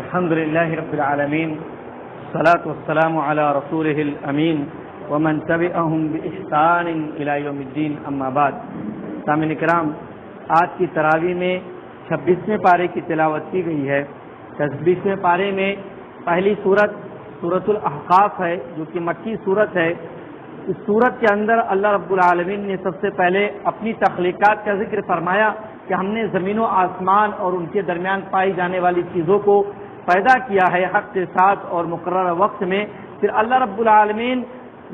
الحمد لله رب العالمين الصلاة والسلام على رسوله الأمين ومن تبعهم بإحسان إلى يوم الدين أما بعد. سامعین کرام، آج کی تراویح میں 26ویں پارے کی تلاوت کی گئی ہے. 26ویں پارے میں پہلی سورۃ الاحقاف ہے جو کہ مکی سورت ہے. اس سورت کے اندر اللہ رب العالمین نے سب سے پہلے اپنی تخلیقات کا ذکر فرمایا کہ ہم نے زمین و آسمان اور ان کے درمیان پائی جانے والی چیزوں کو پیدا کیا ہے حق کے ساتھ اور مقررہ وقت میں. پھر اللہ رب العالمین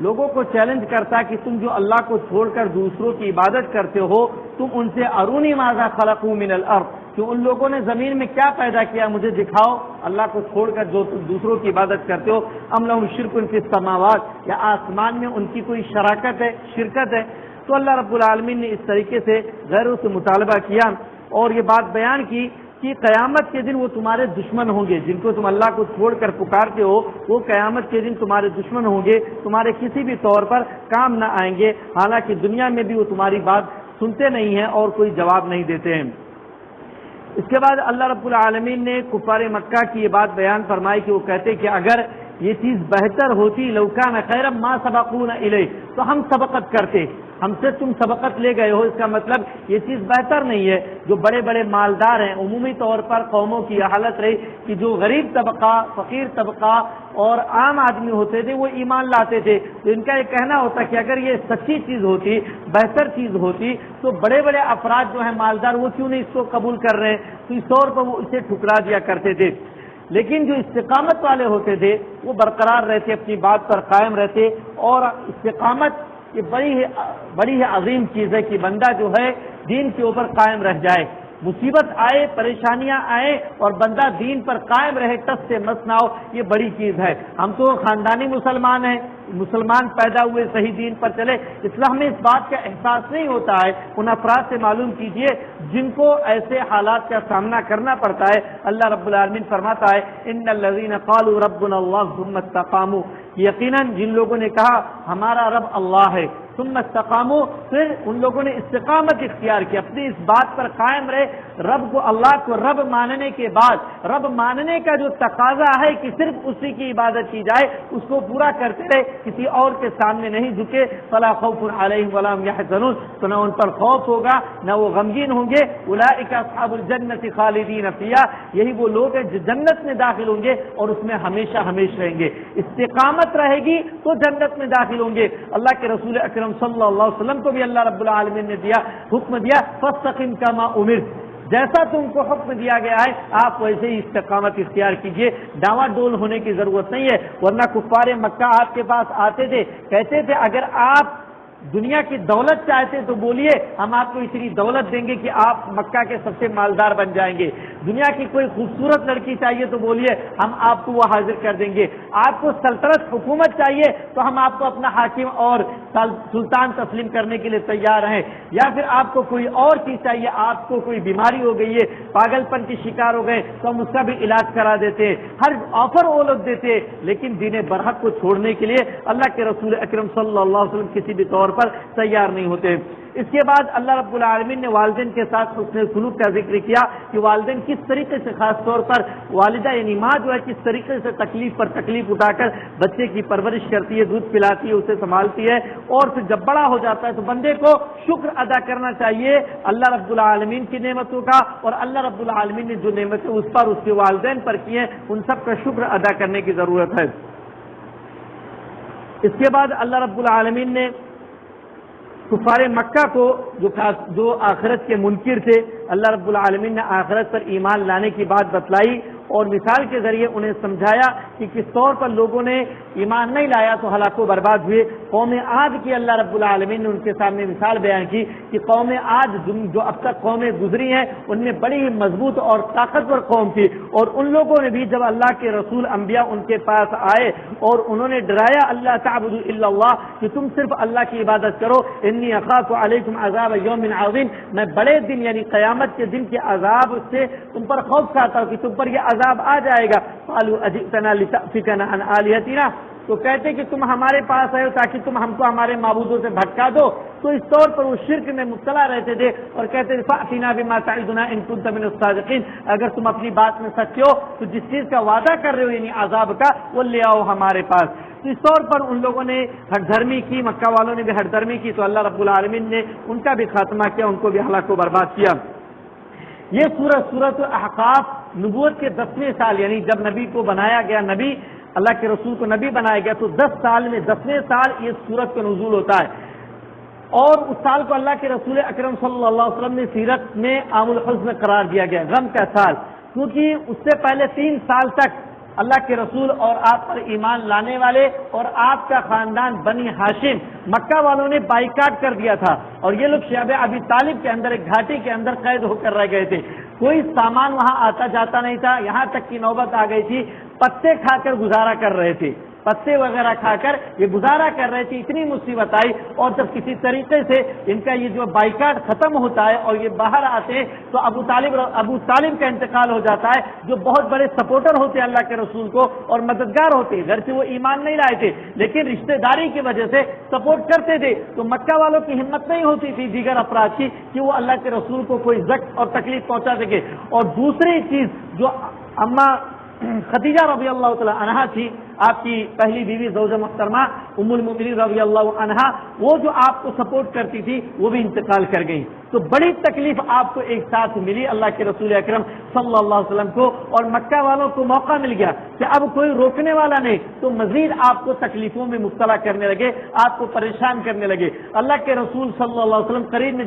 لوگوں کو چیلنج کرتا کہ تم جو اللہ کو چھوڑ کر دوسروں کی عبادت کرتے ہو، تم ان سے ارونی ماذا خلقوا من الارض، کہ ان لوگوں نے زمین میں کیا پیدا کیا مجھے دکھاؤ. اللہ کو چھوڑ کر جو تم دوسروں کی عبادت کرتے ہو، ام لہم شرک فی السماوات، یا آسمان میں ان کی کوئی شرکت ہے. تو اللہ رب العالمین نے اس طریقے سے غیروں سے مطالبہ کیا اور یہ بات بیان کی کہ قیامت کے دن وہ تمہارے دشمن ہوں گے. جن کو تم اللہ کو چھوڑ کر پکارتے ہو وہ قیامت کے دن تمہارے دشمن ہوں گے، تمہارے کسی بھی طور پر کام نہ آئیں گے. حالانکہ دنیا میں بھی وہ تمہاری بات سنتے نہیں ہیں اور کوئی جواب نہیں دیتے ہیں. اس کے بعد اللہ رب العالمین نے کفار مکہ کی یہ بات بیان فرمائی کہ وہ کہتے کہ اگر یہ چیز بہتر ہوتی لو کان خیرا ما سبقونا الیہ، تو ہم سبقت کرتے، ہم سے تم سبقت لے گئے ہو. اس کا مطلب یہ چیز بہتر نہیں ہے. جو بڑے بڑے مالدار ہیں، عمومی طور پر قوموں کی یہ حالت رہی کہ جو غریب طبقہ، فقیر طبقہ اور عام آدمی ہوتے تھے وہ ایمان لاتے تھے. تو ان کا یہ کہنا ہوتا کہ اگر یہ سچی چیز ہوتی، بہتر چیز ہوتی، تو بڑے بڑے افراد جو ہیں مالدار وہ کیوں نہیں اس کو قبول کر رہے ہیں. تو اس طور پر وہ اسے ٹھکرا دیا کرتے تھے. لیکن جو استقامت والے ہوتے تھے وہ برقرار رہتے، اپنی بات پر قائم رہتے. اور استقامت یہ بڑی ہی عظیم چیز ہے کہ بندہ جو ہے دین کے اوپر قائم رہ جائے. مصیبت آئے، پریشانیاں آئے اور بندہ دین پر قائم رہے، ٹس سے مس نہ ہو، یہ بڑی چیز ہے. ہم تو خاندانی مسلمان ہیں، مسلمان پیدا ہوئے صحیح دین پر چلے، اس لیے ہمیں اس بات کا احساس نہیں ہوتا ہے. ان افراد سے معلوم کیجئے جن کو ایسے حالات کا سامنا کرنا پڑتا ہے. اللہ رب العالمین فرماتا ہے ان الذین قالوا ربنا اللہ ثم استقاموا، یقیناً جن لوگوں نے کہا ہمارا رب اللہ ہے، ثم استقاموا، پھر ان لوگوں نے استقامت اختیار کی، اپنی اس بات پر قائم رہے. رب کو، اللہ کو رب ماننے کے بعد رب ماننے کا جو تقاضا ہے کہ صرف اسی کی عبادت کی جائے، اس کو پورا کرتے رہے، کسی اور کے سامنے نہیں جھکے. فلا خوف علیہم ولا هم يحزنون، تو نہ ان پر خوف ہوگا نہ وہ غمگین ہوں گے. اولئک اصحاب الجنۃ خالدین فیہا، یہی وہ لوگ ہیں جو جنت میں داخل ہوں گے اور اس میں ہمیشہ ہمیشہ رہیں گے. استقامت رہے گی تو جنت میں داخل ہوں گے. اللہ کے رسول اکرم صلی اللہ علیہ وسلم کو بھی اللہ رب العالمین نے حکم دیا فاستقم کما امرت، جیسا تم کو حکم دیا گیا ہے آپ ویسے ہی استقامت اختیار کیجئے. ڈاواں ڈول ہونے کی ضرورت نہیں ہے. ورنہ کفار مکہ آپ کے پاس آتے تھے، کہتے تھے اگر آپ دنیا کی دولت چاہتے تو بولیے، ہم آپ کو اتنی دولت دیں گے کہ آپ مکہ کے سب سے مالدار بن جائیں گے. دنیا کی کوئی خوبصورت لڑکی چاہیے تو بولیے، ہم آپ کو وہ حاضر کر دیں گے. آپ کو سلطنت حکومت چاہیے تو ہم آپ کو اپنا حاکم اور سلطان تسلیم کرنے کے لیے تیار ہیں. یا پھر آپ کو کوئی اور چیز چاہیے، آپ کو کوئی بیماری ہو گئی ہے، پاگل پن کی شکار ہو گئے تو ہم اس کا بھی علاج کرا دیتے. ہر آفر وہ لوگ دیتے. لیکن دین برحق کو چھوڑنے کے لیے اللہ کے رسول اکرم صلی اللہ علیہ وسلم کسی بھی طور پر تیار نہیں ہوتے. اس کے بعد اللہ رب العالمین نے والدین کے ساتھ حسن سلوک کا ذکر کیا کہ والدین کس طریقے سے، خاص طور پر والدہ یعنی ماں جو ہے کس طریقے سے تکلیف پر تکلیف اٹھا کر بچے کی پرورش کرتی ہے، دودھ پلاتی ہے، اسے سنبھالتی ہے. اور پھر جب بڑا ہو جاتا ہے تو بندے کو شکر ادا کرنا چاہیے اللہ رب العالمین کی نعمتوں کا. اور اللہ رب العالمین نے جو نعمتیں اس پر، اس کے والدین پر کی ہیں، ان سب کا شکر ادا کرنے کی ضرورت ہے. اس کے بعد اللہ رب العالمین نے کفار مکہ کو جو آخرت کے منکر تھے، اللہ رب العالمین نے آخرت پر ایمان لانے کی بات بتلائی اور مثال کے ذریعے انہیں سمجھایا کہ کس طور پر لوگوں نے ایمان نہیں لایا تو ہلاک و برباد ہوئے. قوم عاد کی اللہ رب العالمین نے ان کے سامنے مثال بیان کی کہ قوم عاد جو اب تک قومیں گزری ہیں ان میں بڑی ہی مضبوط اور طاقتور قوم تھی. اور ان لوگوں نے بھی جب اللہ کے رسول انبیاء ان کے پاس آئے اور انہوں نے ڈرایا اللہ تعبدوا الا اللہ، کہ تم صرف اللہ کی عبادت کرو، انی اخاف علیکم عذاب یوم عظیم، میں بڑے دن یعنی قیامت کے دن کے عذاب سے تم پر خوف کھاتا ہوں کہ تم پر یہ عذاب آ جائے گا. قالوا اجئتنا لتأفکنا عن آلہتنا، تو کہتے کہ تم ہمارے پاس آئے ہو تاکہ تم ہم کو ہمارے معبودوں سے بھٹکا دو، تو اس طور پر وہ شرک میں مبتلا رہتے تھے اور کہتے فَأْتِنَا بِمَا تَعِدُنَا إِن كُنتَ مِنَ الصَّادِقِينَ، اگر تم اپنی بات میں سچے ہو تو جس چیز کا وعدہ کر رہے ہو یعنی عذاب کا، وہ لے آؤ ہمارے پاس۔ تو اس طور پر ان لوگوں نے ہٹ دھرمی کی، مکہ والوں نے بھی ہٹ دھرمی کی، تو اللہ رب العالمین نے ان کا بھی خاتمہ کیا، ان کو بھی ہلاک و برباد کیا۔ یہ سورۃ احقاف نبوت کے 10ویں سال یعنی جب نبی کو بنایا گیا، نبی اللہ کے رسول کو نبی بنایا گیا تو 10 سال میں 10ویں سال یہ سورت کا نزول ہوتا ہے، اور اس سال کو اللہ کے رسول اکرم صلی اللہ علیہ وسلم نے سیرت میں عام الحزن قرار دیا گیا، غم کا سال، کیونکہ اس سے پہلے 3 سال تک اللہ کے رسول اور آپ پر ایمان لانے والے اور آپ کا خاندان بنی ہاشم مکہ والوں نے بائیکاٹ کر دیا تھا، اور یہ لوگ شعب ابی طالب کے اندر ایک گھاٹی کے اندر قید ہو کر رہ گئے تھے، کوئی سامان وہاں آتا جاتا نہیں تھا، یہاں تک کی نوبت آ گئی تھی پتے کھا کر گزارا کر رہے تھے، پتے وغیرہ کھا کر یہ گزارا کر رہے تھے، اتنی مصیبت آئی، اور جب کسی طریقے سے ان کا یہ جو بائیکاٹ ختم ہوتا ہے اور یہ باہر آتے ہیں تو ابو طالب کا انتقال ہو جاتا ہے، جو بہت بڑے سپورٹر ہوتے ہیں اللہ کے رسول کو اور مددگار ہوتے ہیں، گھر سے وہ ایمان نہیں لائے تھے لیکن رشتہ داری کی وجہ سے سپورٹ کرتے تھے، تو مکہ والوں کی ہمت نہیں ہوتی تھی دیگر افراد کی کہ وہ اللہ کے رسول کو کوئی زخم اور تکلیف پہنچا سکے۔ اور دوسری چیز جو اما خدیجہ رضی اللہ تعالی عنہا تھی، آپ کی پہلی بیوی زوجہ محترمہ ام المؤمنین رضی اللہ عنہا، وہ جو آپ کو سپورٹ کرتی تھی وہ بھی انتقال کر گئی، تو بڑی تکلیف آپ کو ایک ساتھ ملی اللہ کے رسول اکرم صلی اللہ علیہ وسلم کو، اور مکہ والوں کو موقع مل گیا کہ اب کوئی روکنے والا نہیں، تو مزید آپ کو تکلیفوں میں مبتلا کرنے لگے، آپ کو پریشان کرنے لگے۔ اللہ کے رسول صلی اللہ علیہ وسلم قریب میں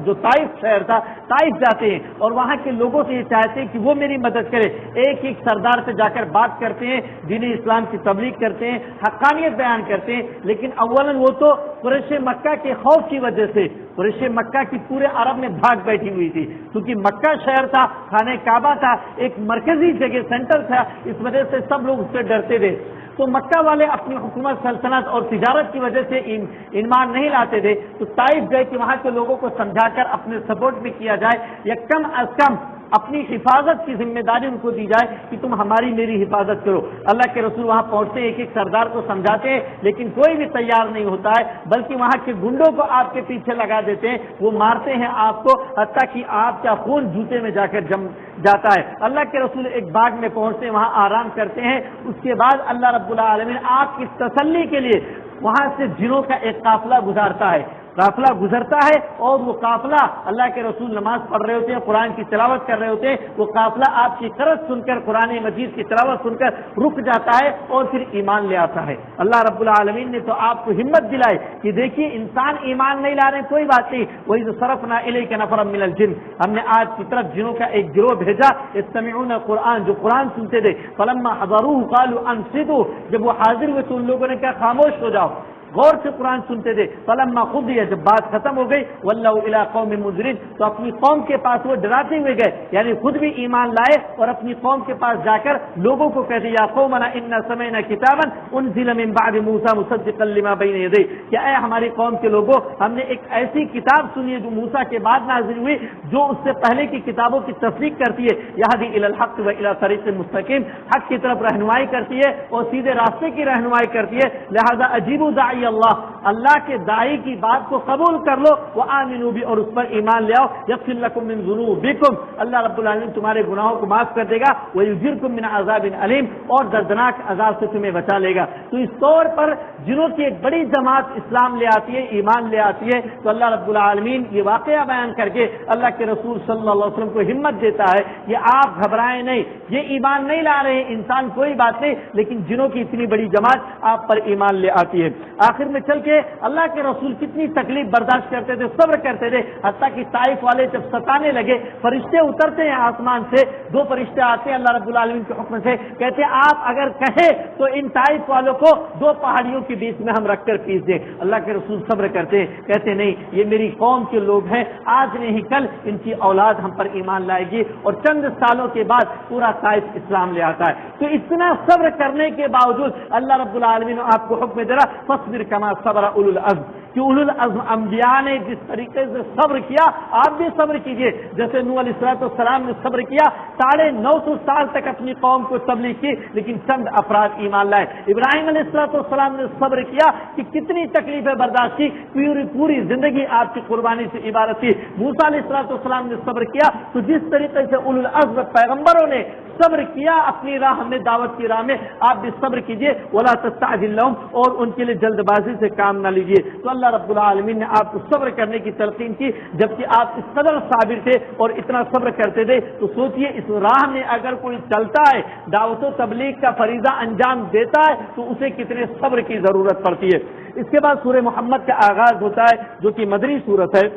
جو طائف شہر تھا، طائف جاتے ہیں اور وہاں کے لوگوں سے یہ چاہتے ہیں کہ وہ میری مدد کرے، ایک ایک سردار سے جا کر بات کرتے ہیں، دین اسلام کی تبلیغ کرتے ہیں، حقانیت بیان کرتے ہیں، لیکن اولاً وہ تو قریش مکہ کے خوف کی وجہ سے قریش مکہ کی پورے عرب میں بھاگ بیٹھی ہوئی تھی، کیونکہ مکہ شہر تھا، خانہ کعبہ تھا، ایک مرکزی جگہ سینٹر تھا، اس وجہ سے سب لوگ اس سے ڈرتے تھے، تو مکہ والے اپنی حکومت سلطنت اور تجارت کی وجہ سے ایمان نہیں لاتے تھے، تو طائف گئے کہ وہاں کے لوگوں کو سمجھا کر اپنے سپورٹ میں کیا جائے، یا کم از کم اپنی حفاظت کی ذمہ داری ان کو دی جائے کہ تم ہماری میری حفاظت کرو۔ اللہ کے رسول وہاں پہنچتے ایک ایک سردار کو سمجھاتے ہیں، لیکن کوئی بھی تیار نہیں ہوتا ہے، بلکہ وہاں کے گنڈوں کو آپ کے پیچھے لگا دیتے ہیں، وہ مارتے ہیں آپ کو، حتیٰ کہ آپ کا خون جوتے میں جا کر جم جاتا ہے۔ اللہ کے رسول ایک باغ میں پہنچتے ہیں، وہاں آرام کرتے ہیں، اس کے بعد اللہ رب العالمین آپ کی تسلی کے لیے وہاں سے جنوں کا ایک قافلہ گزارتا ہے، قافلہ گزرتا ہے، اور وہ قافلہ اللہ کے رسول نماز پڑھ رہے ہوتے ہیں، قرآن کی تلاوت کر رہے ہوتے ہیں، وہ قافلہ آپ کی قرأت سن کر قرآن مجید کی تلاوت سن کر رک جاتا ہے اور پھر ایمان لے آتا ہے۔ اللہ رب العالمین نے تو آپ کو ہمت دلائی کہ دیکھیے انسان ایمان نہیں لا رہے کوئی بات نہیں، وَإِذْ صَرَفْنَا إِلَيْكَ نَفَرًا مِنَ الْجِنِّ، ہم نے آج کی طرف جنوں کا ایک گروہ بھیجا، يَسْتَمِعُونَ الْقُرْآنَ، جو قرآن سنتے تھے، فَلَمَّا حَضَرُوهُ قَالُوا أَنصِتُوا، جب وہ حاضر ہوئے تو ان لوگوں نے کہا خاموش ہو جاؤ، غور سے قرآن سنتے تھے، فلما قضی، جب بات ختم ہو گئی، ولوا الی قوم منذرین، تو اپنی قوم کے پاس وہ ڈراتے ہوئے گئے، یعنی خود بھی ایمان لائے اور اپنی قوم کے پاس جا کر لوگوں کو کہتے یا قومنا انا سمعنا کتابا انزل من بعد موسیٰ مصدقا لما بین یدیہ، کہ اے ہماری قوم کے لوگوں، ہم نے ایک ایسی کتاب سنی ہے جو موسیٰ کے بعد نازل ہوئی، جو اس سے پہلے کی کتابوں کی تصدیق کرتی ہے، یہدی الی الحق و الی طریق مستقیم، حق کی طرف رہنمائی کرتی ہے اور سیدھے راستے کی رہنمائی کرتی ہے، لہذا اجیبوا داعی اللہ کے داعی کی بات کو قبول کر لو، وآمنوا بھی، اور اس پر ایمان لے آؤ، یغفر لکم من ذنوبکم، اللہ رب العالمین تمہارے گناہوں کو معاف کر دے گا، ویجرکم من عذاب علیم، اور دردناک عذاب سے تمہیں بچا لے گا۔ تو اس طور پر جنہوں کی ایک بڑی جماعت اسلام لے آتی ہے، ایمان لے آتی ہے، تو اللہ رب العالمین یہ واقعہ بیان کر کے اللہ کے رسول صلی اللہ علیہ وسلم کو ہمت دیتا ہے کہ آپ گھبرائیں نہیں، یہ ایمان نہیں لا رہے انسان کوئی بات نہیں، لیکن جنہوں کی اتنی بڑی جماعت آپ پر ایمان لے آتی ہے۔ آخر میں چل کے اللہ کے رسول کتنی تکلیف برداشت کرتے تھے، صبر کرتے تھے، حتیٰ کہ طائف والے جب ستانے لگے، فرشتے اترتے ہیں آسمان سے، 2 فرشتے آتے ہیں اللہ رب العالمین کے حکم سے، کہتے ہیں آپ اگر کہیں تو ان طائف والوں کو 2 پہاڑیوں کے بیچ میں ہم رکھ کر پیس دیں۔ اللہ کے رسول صبر کرتے ہیں، کہتے نہیں یہ میری قوم کے لوگ ہیں، آج نہیں کل ان کی اولاد ہم پر ایمان لائے گی، اور چند سالوں کے بعد پورا طائف اسلام لے آتا ہے۔ تو اتنا صبر کرنے کے باوجود اللہ رب العالمین آپ کو حکم دے رہا فاصبر کما صبر اولو العزم، کہ اولو العزم انبیاء نے جس طریقے سے صبر کیا آپ بھی صبر کیجئے. جیسے نوح علیہ السلام نے صبر کیا 950 سال تک اپنی قوم کو تبلیغ کی لیکن چند افراد ایمان لائے. ابراہیم علیہ السلام نے صبر کیا کہ کتنی تکلیفیں برداشت کی, پوری زندگی آپ کی قربانی سے عبارت تھی. موسیٰ علیہ السلام نے صبر کیا. تو جس طریقے سے اولو العزم پیغمبروں نے صبر کیا اپنی راہ میں, دعوت کی راہ میں, آپ بھی صبر کیجئے. ولا تستعجل لهم, اور ان کے لیے جلد بازی سے کام نہ لیجیے. تو اللہ رب العالمین نے آپ کو صبر کرنے کی تلقین کی. جبکہ آپ اس قدر صابر تھے اور اتنا صبر کرتے تھے تو سوچئے اس راہ میں اگر کوئی چلتا ہے, دعوت و تبلیغ کا فریضہ انجام دیتا ہے تو اسے کتنے صبر کی ضرورت پڑتی ہے. اس کے بعد سورہ محمد کا آغاز ہوتا ہے جو کہ مدنی سورت ہے.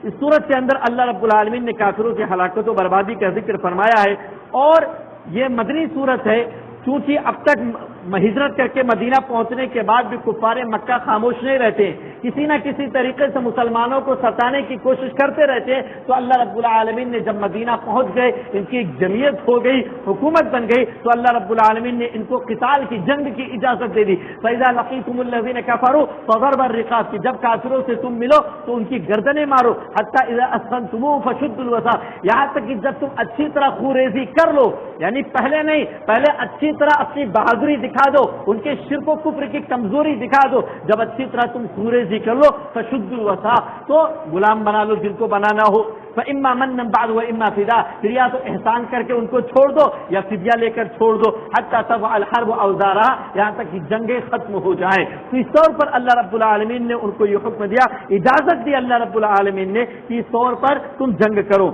اس سورت کے اندر اللہ رب العالمین نے کافروں کی ہلاکت و بربادی کا ذکر فرمایا ہے. اور یہ مدنی سورت ہے چونکہ اب تک ہجرت کر کے مدینہ پہنچنے کے بعد بھی کفار مکہ خاموش نہیں رہتے, کسی نہ کسی طریقے سے مسلمانوں کو ستانے کی کوشش کرتے رہتے ہیں. تو اللہ رب العالمین نے جب مدینہ پہنچ گئے, ان کی ایک جمعیت ہو گئی, حکومت بن گئی, تو اللہ رب العالمین نے ان کو قتال کی, جنگ کی اجازت دے دی. فَإِذَا لَقِيتُمُ الَّذِينَ كَفَرُوا فَضَرْبَ الرِّقَابِ, کہ جب کافروں سے تم ملو تو ان کی گردنیں مارو. حَتَّى إِذَا أَثْخَنْتُمُوهُمْ فَشُدُّوا الْوَثَاقَ, یہاں تک کہ جب تم اچھی طرح خوریزی کر لو, یعنی پہلے نہیں, پہلے اچھی طرح اپنی بہادری دکھا دو, ان کے شرک و کفر کی کمزوری دکھا دو. جب اچھی طرح تم خوریزی کر لو فشدوا الوثاق, تو غلام بنا لو جن کو بنانا ہو. فإما منا بعد وإما فداء, پھر یا تو احسان کر کے ان کو چھوڑ دو یا فدیہ لے کر چھوڑ دو. حتى تضع الحرب اوزارها, یہاں تک کہ جنگیں ختم ہو جائیں. تو اس طور پر اللہ رب العالمین نے ان کو یہ حکم دیا, اجازت دی اللہ رب العالمین نے کہ اس طور پر تم جنگ کرو.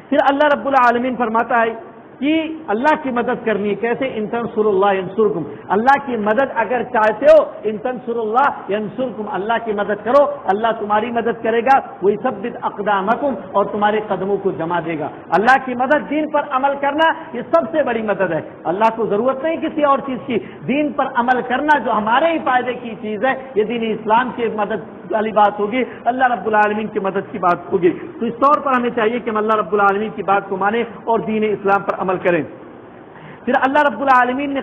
پھر اللہ رب العالمین فرماتا ہے کہ اللہ کی مدد کرنی ہے. کیسے؟ ان تنصر اللہ ینصرکم, اللہ کی مدد اگر چاہتے ہو, ان تنصر اللہ ینصرکم, اللہ کی مدد کرو اللہ تمہاری مدد کرے گا. ویثبت اقدامکم, اور تمہارے قدموں کو جما دے گا. اللہ کی مدد, دین پر عمل کرنا, یہ سب سے بڑی مدد ہے. اللہ کو ضرورت نہیں کسی اور چیز کی, دین پر عمل کرنا جو ہمارے ہی فائدے کی چیز ہے, یہ دین اسلام کی مدد والی بات ہوگی, اللہ رب العالمین کی مدد کی بات ہوگی. تو اس طور پر ہمیں چاہیے کہ ہم اللہ رب العالمین کی بات کو مانیں اور دین اسلام پر عمل کریں. پھر اللہ رب العالمین نے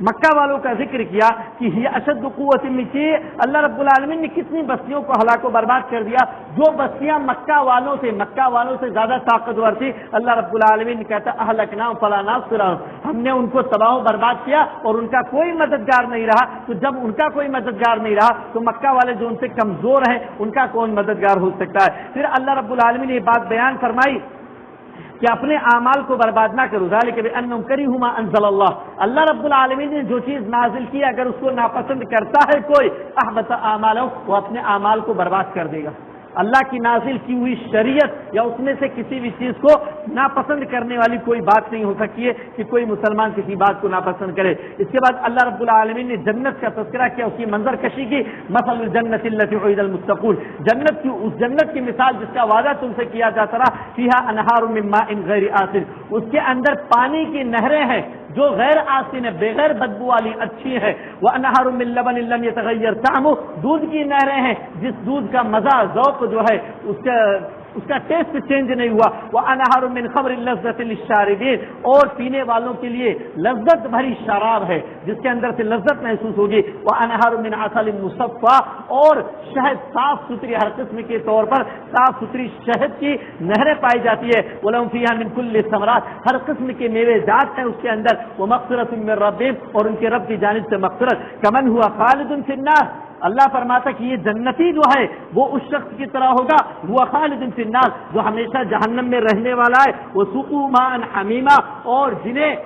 مکہ والوں کا ذکر کیا کہ یہ اشد قوت من کی, اللہ رب العالمین نے کتنی بستیوں کو ہلاک و برباد کر دیا. جو بستیاں مکہ والوں سے زیادہ طاقتور تھی, اللہ رب العالمین نے کہتا اہلکناہم فلا ناصر لہم, ہم نے ان کو تباہ و برباد کیا اور ان کا کوئی مددگار نہیں رہا. تو جب ان کا کوئی مددگار نہیں رہا تو مکہ والے جو ان سے کمزور ہیں ان کا کون مددگار ہو سکتا ہے. پھر اللہ رب العالمین نے یہ بات بیان فرمائی کہ اپنے اعمال کو برباد نہ کرو. ذالک بانہم کرہوا ما انزل اللہ, اللہ رب العالمین نے جو چیز نازل کی اگر اس کو ناپسند کرتا ہے کوئی, احبط اعمالہ, وہ اپنے اعمال کو برباد کر دے گا. اللہ کی نازل کی ہوئی شریعت یا اس میں سے کسی بھی چیز کو ناپسند کرنے والی کوئی بات نہیں ہو سکتی ہے کہ کوئی مسلمان کسی بات کو ناپسند کرے. اس کے بعد اللہ رب العالمین نے جنت کا تذکرہ کیا, اس کی منظر کشی کی. مثل الجنت التي وعد المتقون, جنت کی اس جنت کی مثال جس کا وعدہ تم سے کیا جاتا رہا. فيها انہار من ماء غیر آسن, اس کے اندر پانی کی نہریں ہیں جو غیر آسن ہے, بغیر بدبو والی, اچھی ہے. وانہار من لبن لم يتغیر طعمه, دودھ کی نہریں ہیں جس دودھ کا مزہ, ذوق جو ہے اس کا ٹیسٹ چینج نہیں ہوا. وانہار من خمر لذۃ للشاربین, اور پینے والوں کے لیے لذت بھری شراب ہے جس کے اندر سے لذت محسوس ہوگی. وانہار من عسل مصفى, اور شہد صاف ستھری, ہر قسم کے طور پر صاف ستھری شہد کی نہریں پائی جاتی ہے. ولہم فیہا من کل الثمرات, ہر قسم کے میوے جات ہیں اس کے اندر. ومغفرۃ من ربہم, اور ان کے رب کی جانب سے مغفرت. کمن ہوا خالد فی النار, اللہ فرماتا کہ یہ جنتی جو ہے وہ اس شخص کی طرح ہوگا, وہ خالد فی النار, جو ہمیشہ جہنم میں رہنے والا ہے. وسقوا ماء حمیما, اور جنہیں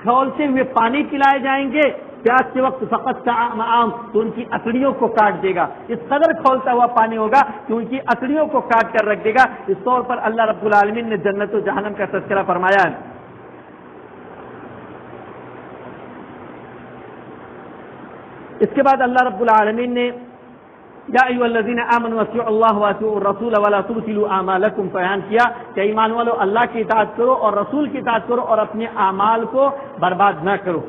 کھولتے ہوئے پانی پلائے جائیں گے پیاس کے وقت. فقط معام, تو ان کی اکڑیوں کو کاٹ دے گا. اس قدر کھولتا ہوا پانی ہوگا کہ ان کی اکڑیوں کو کاٹ کر رکھ دے گا. اس طور پر اللہ رب العالمین نے جنت و جہنم کا تذکرہ فرمایا ہے. اس کے بعد اللہ رب العالمین نے یا ایھا الذین آمنوا اطیعوا اللہ واطیعوا الرسول ولا تبطلوا اعمالکم بیان کیا کہ ایمان والو اللہ کی اطاعت کرو اور رسول کی اطاعت کرو اور اپنے اعمال کو برباد نہ کرو.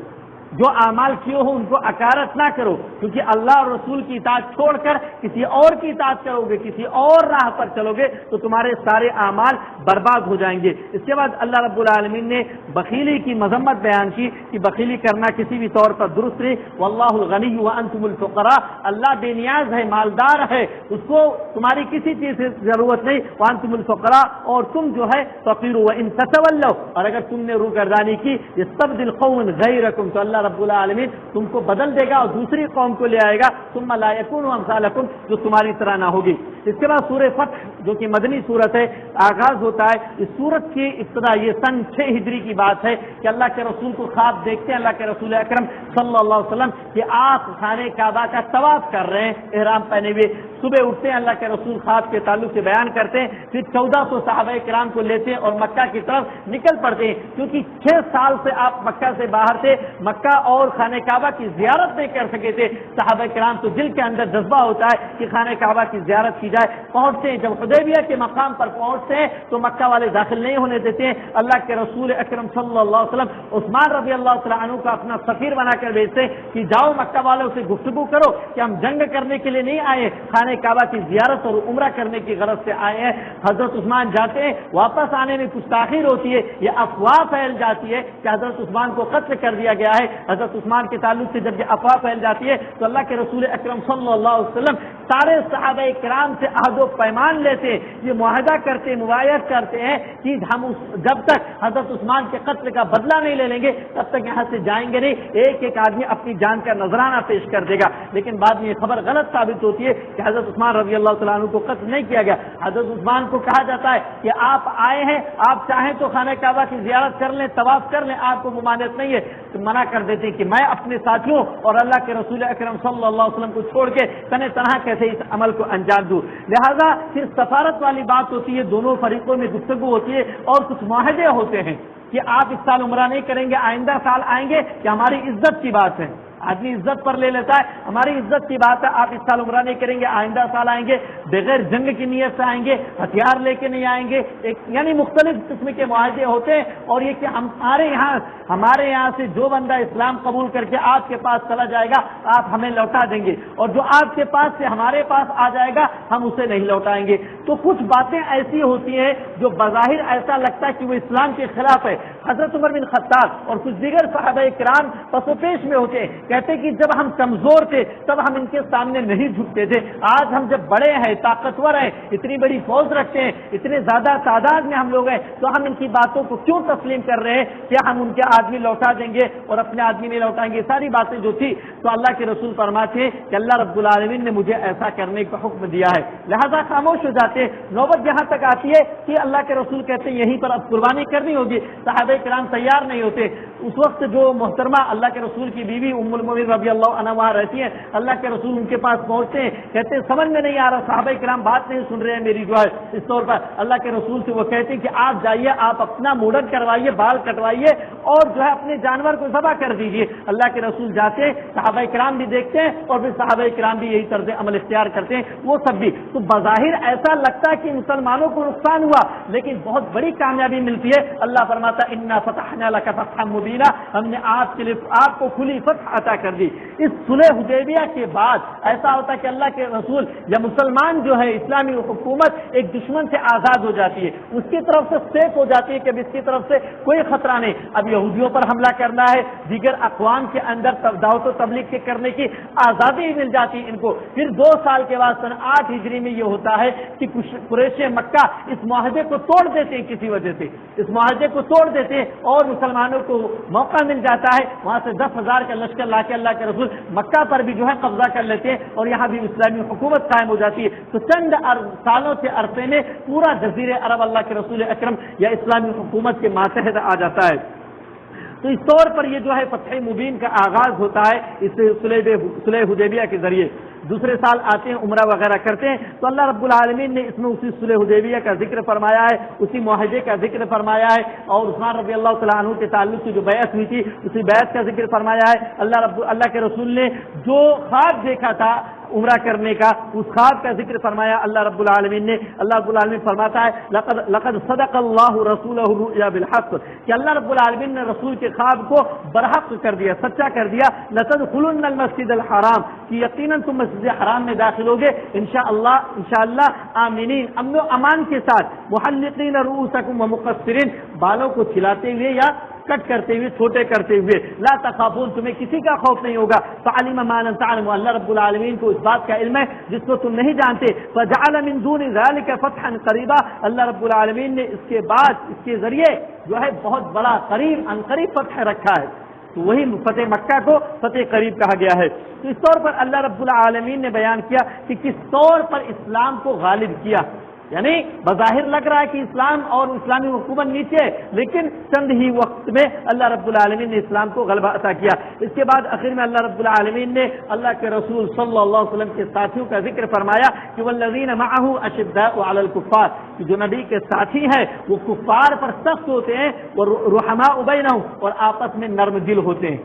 جو اعمال کیے ہو ان کو اکارت نہ کرو، کیونکہ اللہ اور رسول کی اطاعت چھوڑ کر کسی اور کی اطاعت کرو گے، کسی اور راہ پر چلو گے تو تمہارے سارے اعمال برباد ہو جائیں گے۔ اس کے بعد اللہ رب العالمین نے بخیلی کی مذمت بیان کی کہ بخیلی کرنا کسی بھی طور پر درست نہیں۔ واللہ الغنی وانتم الفقراء، اللہ بے نیاز ہے، مالدار ہے، اس کو تمہاری کسی چیز سے ضرورت نہیں۔ وانتم الفقراء، اور تم جو ہے فقیر، وان تتولوا، اور اگر تم نے روگردانی کی، یستبدل قوما غیرکم، تو اللہ رب العالمین تم کو بدل دے گا اور دوسری قوم کو لے آئے گا، ثم لا یکونوا امثالکم، جو تمہاری طرح نہ ہوگی۔ اس کے بعد سورہ فتح جو کہ مدنی صورت ہے، آغاز ہوتا ہے اس سورت کی ابتدا یہ سن 6 ہجری کی بات ہے کہ اللہ کے رسول کو خواب دیکھتے ہیں، اللہ کے رسول اکرم صلی اللہ علیہ وسلم کہ آپ خانہ کعبہ کا طواف کر رہے ہیں احرام پہنے ہوئے۔ صبح اٹھتے ہیں، اللہ کے رسول خواب کے تعلق سے بیان کرتے ہیں، پھر 1400 صحابہ کرام کو لیتے ہیں اور مکہ کی طرف نکل پڑتے ہیں، کیونکہ 6 سال سے آپ مکہ سے باہر تھے، مکہ اور خانہ کعبہ کی زیارت نہیں کر سکے تھے۔ صحابہ کرام تو دل کے اندر جذبہ ہوتا ہے کہ خانہ کعبہ کی زیارت کی جائے۔ پہنچتے ہیں، جب حدیبیہ کے مقام پر پہنچتے ہیں تو مکہ والے داخل نہیں ہونے دیتے ہیں۔ اللہ کے رسول اکرم صلی اللہ علیہ وسلم عثمان رضی اللہ تعالیٰ عنہ کا اپنا سفیر بنا کر بھیجتے ہیں کہ جاؤ مکہ والوں سے گفتگو کرو کہ ہم جنگ کرنے کے لیے نہیں آئے، خانہ کعبہ کی زیارت اور عمرہ کرنے کی غرض سے آئے ہیں۔ حضرت عثمان جاتے ہیں، واپس آنے میں کچھ تاخیر ہوتی ہے، یہ افواہ پھیل جاتی ہے کہ حضرت عثمان کو قتل کر دیا گیا ہے۔ حضرت عثمان کے تعلق سے جب یہ افواہ پھیل جاتی ہے تو اللہ کے رسول اکرم صلی اللہ علیہ وسلم سارے صحابہ کرام سے عہد و پیمان لیتے ہیں، یہ معاہدہ کرتے، مبایعت کرتے ہیں کہ ہم جب تک حضرت عثمان کے قتل کا بدلہ نہیں لے لیں گے تب تک یہاں سے جائیں گے نہیں۔ ایک ایک آدمی اپنی جان کا نذرانہ پیش کر دے گا، لیکن بعد میں یہ خبر غلط ثابت ہوتی ہے کہ حضرت عثمان رضی اللہ تعالیٰ عنہ کو قتل نہیں کیا گیا۔ حضرت عثمان کو کہا جاتا ہے کہ آپ آئے ہیں، آپ چاہیں تو خانہ کعبہ کی زیارت کر لیں، طواف کر لیں، آپ کو ممانعت نہیں ہے، تو منع کر دیتے ہیں کہ میں اپنے ساتھیوں اور اللہ کے رسول اکرم صلی اللہ علیہ وسلم کو چھوڑ کے تنہا کیسے اس عمل کو انجام دوں۔ لہذا پھر سفارت والی بات ہوتی ہے، دونوں فریقوں میں گفتگو ہوتی ہے اور کچھ معاہدے ہوتے ہیں کہ آپ اس سال عمرہ نہیں کریں گے، آئندہ سال آئیں گے، کہ ہماری عزت کی بات ہے، آدمی عزت پر لے لیتا ہے، ہماری عزت کی بات ہے، آپ اس سال عمرہ نہیں کریں گے، آئندہ سال آئیں گے، بغیر جنگ کی نیت سے آئیں گے، ہتھیار لے کے نہیں آئیں گے، یعنی مختلف قسم کے معاہدے ہوتے ہیں۔ اور یہ کہ ہمارے یہاں سے جو بندہ اسلام قبول کر کے آپ کے پاس چلا جائے گا آپ ہمیں لوٹا دیں گے، اور جو آپ کے پاس سے ہمارے پاس آ جائے گا ہم اسے نہیں لوٹائیں گے۔ تو کچھ باتیں ایسی ہوتی ہیں جو بظاہر ایسا لگتا ہے کہ وہ اسلام کے خلاف ہے۔ حضرت عمر بن خطاب اور کچھ دیگر صحابہ کرام پس و پیش میں ہوتے ہیں، کہتے کہ جب ہم کمزور تھے تب ہم ان کے سامنے نہیں جھکتے تھے، آج ہم جب بڑے ہیں، طاقتور ہیں، اتنی بڑی فوج رکھتے ہیں، اتنے زیادہ تعداد میں ہم لوگ ہیں، تو ہم ان کی باتوں کو کیوں تسلیم کر رہے ہیں کہ ہم ان کے آدمی لوٹا دیں گے اور اپنے آدمی نہیں لوٹائیں گے۔ ساری باتیں جو تھی تو اللہ کے رسول فرماتے ہیں کہ اللہ رب العالمین نے مجھے ایسا کرنے کا حکم دیا ہے، لہذا خاموش ہو جاتے ہیں۔ نوبت یہاں تک آتی ہے کہ اللہ کے رسول کہتے ہیں یہیں پر اب قربانی کرنی ہوگی، صحابہ کرام تیار نہیں ہوتے۔ اس وقت جو محترمہ اللہ کے رسول کی بیوی ام المؤمنین رضی اللہ عنہ وہاں رہتی ہیں، اللہ کے رسول ان کے پاس پہنچتے ہیں، کہتے ہیں سمجھ میں نہیں آ رہا، صحابہ کرام بات نہیں سن رہے ہیں میری جو ہے اس طور پر۔ اللہ کے رسول سے وہ کہتے ہیں کہ آپ جائیے، آپ اپنا موڑن کروائیے، بال کٹوائیے اور جو ہے اپنے جانور کو ذبح کر دیجیے۔ اللہ کے رسول جاتے ہیں، صحابہ کرام بھی دیکھتے ہیں اور پھر صحابہ کرام بھی یہی طرز عمل اختیار کرتے ہیں، وہ سب بھی۔ تو بظاہر ایسا لگتا ہے کہ مسلمانوں کو نقصان ہوا، لیکن بہت بڑی کامیابی ملتی ہے۔ اللہ فرماتا انا فتحنا لک فتحا مبینا، ہم نے آپ کے لیے آپ کو کھلی فتح عطا کر دی۔ اس صلح حدیبیہ کے بعد ایسا ہوتا ہے کہ اللہ کے رسول یا مسلمان جو ہے اسلامی حکومت ایک دشمن سے آزاد ہو جاتی ہے، اس کی طرف سے سیف ہو جاتی ہے کہ اب اس کی طرف سے کوئی خطرہ نہیں، اب یہودیوں پر حملہ کرنا ہے، دیگر اقوام کے اندر دعوت و تبلیغ کے کرنے کی آزادی مل جاتی ہے ان کو۔ پھر 2 سال کے بعد سن 8 ہجری میں یہ ہوتا ہے کہ قریش مکہ اس معاہدے کو توڑ دیتے ہیں، کسی وجہ سے اس معاہدے کو توڑ دیتے ہیں اور مسلمانوں کو موقع مل جاتا ہے، وہاں سے 10,000 کا لشکر لا کے اللہ کے رسول مکہ پر بھی جو ہے قبضہ کر لیتے ہیں اور یہاں بھی اسلامی حکومت قائم ہو جاتی ہے۔ تو چند سالوں سے عرصے میں پورا جزیرہ عرب اللہ کے رسول اکرم یا اسلامی حکومت کے ماتحت آ جاتا ہے۔ تو اس طور پر یہ جو ہے فتح مبین کا آغاز ہوتا ہے اس صلح حدیبیہ کے ذریعے۔ دوسرے سال آتے ہیں عمرہ وغیرہ کرتے ہیں. تو اللہ رب العالمین نے اس میں اسی صلح حدیبیہ کا ذکر فرمایا ہے, اسی معاہدے کا ذکر فرمایا ہے, اور عثمان رضی اللہ تعالیٰ عنہ کے تعلق سے جو بیعت ہوئی تھی اسی بیعت کا ذکر فرمایا ہے. اللہ کے رسول نے جو خواب دیکھا تھا عمرہ کرنے کا, اس خواب کا ذکر فرمایا اللہ رب العالمین نے. اللہ رب العالمین فرماتا ہے لقد صدق اللہ رسولہ الرؤیا بالحق, کہ اللہ رب العالمین نے رسول کے خواب کو برحق کر دیا, سچا کر دیا. لتدخلن المسجد الحرام, کہ یقیناً تم مسجد حرام میں داخل ہوگے انشاءاللہ آمینین, امن و امان کے ساتھ, محلقین رؤوسکم ومقصرین, بالوں کو کھلاتے ہوئے یا کٹ کرتے ہوئے, چھوٹے کرتے ہوئے. لا تخافون, تمہیں کسی کا خوف نہیں ہوگا. فعلم ما لم تعلموا, اللہ رب العالمین کو اس بات کا علم ہے جس کو تم نہیں جانتے. فجعل من دون ذلك فتحا قریبا, اللہ رب العالمین نے اس کے بعد اس کے ذریعے جو ہے بہت بڑا قریب فتح رکھا ہے. تو وہی فتح مکہ کو فتح قریب کہا گیا ہے. تو اس طور پر اللہ رب العالمین نے بیان کیا کہ کس طور پر اسلام کو غالب کیا. یعنی بظاہر لگ رہا ہے کہ اسلام اور اسلامی حکومت نیچے ہے, لیکن چند ہی وقت میں اللہ رب العالمین نے اسلام کو غلبہ عطا کیا. اس کے بعد آخر میں اللہ رب العالمین نے اللہ کے رسول صلی اللہ علیہ وسلم کے ساتھیوں کا ذکر فرمایا کہ والذین معه اشداء علی الکفار, کہ جو نبی کے ساتھی ہیں وہ کفار پر سخت ہوتے ہیں, ورحماء بینہم, اور آپس میں نرم دل ہوتے ہیں.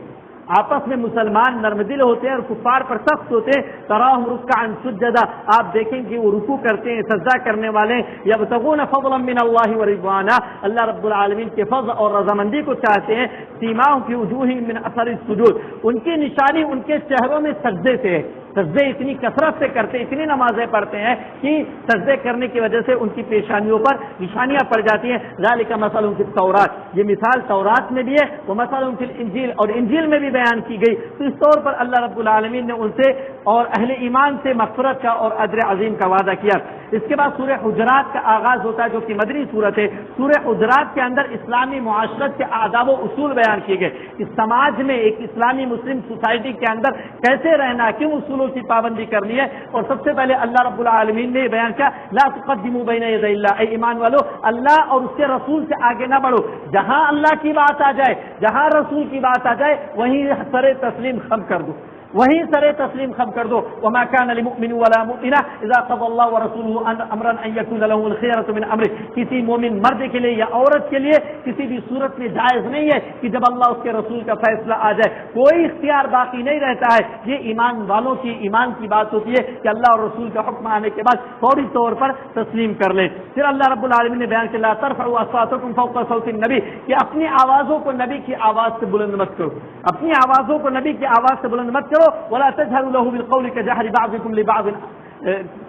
آپس میں مسلمان نرم دل ہوتے ہیں اور کفار پر سخت ہوتے ہیں. تراہم رکعا سجدا, آپ دیکھیں کہ وہ رکوع کرتے ہیں, سجدہ کرنے والے ہیں. یبتغون فضلا من اللہ ورضوانا, اللہ رب العالمین کے فضل اور رضامندی کو چاہتے ہیں. سیماہم فی وجوہہم من اثر السجود, ان کی نشانی ان کے چہروں میں سجدے سے ہے. سجدے اتنی کثرت سے کرتے, اتنی نمازیں پڑھتے ہیں کہ سجدے کرنے کی وجہ سے ان کی پیشانیوں پر نشانیاں پڑ جاتی ہیں. ذالک مثل فی التوراۃ, یہ مثال تورات میں بھی ہے, وہ مثل فی الانجیل, اور انجیل میں بھی بیان کی گئی. تو اس طور پر اللہ رب العالمین نے ان سے اور اہل ایمان سے مغفرت کا اور اجر عظیم کا وعدہ کیا. اس کے بعد سورہ حجرات کا آغاز ہوتا ہے جو کہ مدنی سورت ہے. سورہ حجرات کے اندر اسلامی معاشرت کے آداب و اصول بیان کیے گئے کہ سماج میں ایک اسلامی مسلم سوسائٹی کے اندر کیسے رہنا, کن اصولوں کی پابندی کرنی ہے. اور سب سے پہلے اللہ رب العالمین نے بیان کیا لا تقدموا بین یدی اللہ, اے ایمان والو اللہ اور اس کے رسول سے آگے نہ بڑھو. جہاں اللہ کی بات آ جائے, جہاں رسول کی بات آ جائے, وہیں سر تسلیم خم کر دو, وہیں سر تسلیم خم کر دو. وما كان لمؤمن ولا مؤمنة اذا قضى الله ورسوله امرا ان يكون له الخيرة من امره, کسی مومن مرد کے لیے یا عورت کے لیے کسی بھی صورت میں جائز نہیں ہے کہ جب اللہ اس کے رسول کا فیصلہ آ جائے کوئی اختیار باقی نہیں رہتا ہے. یہ ایمان والوں کی ایمان کی بات ہوتی ہے کہ اللہ اور رسول کا حکم آنے کے بعد فوری طور پر تسلیم کر لیں. پھر اللہ رب العالمین نے بیان کیا لا ترفعوا اصواتکم فوق صوت النبی, کہ اپنی آوازوں کو نبی کی آواز سے بلند مت کرو, اپنی آوازوں کو نبی کی آواز سے بلند مت کرو. ولا تجهروا له بالقول كجهر بعضكم لبعض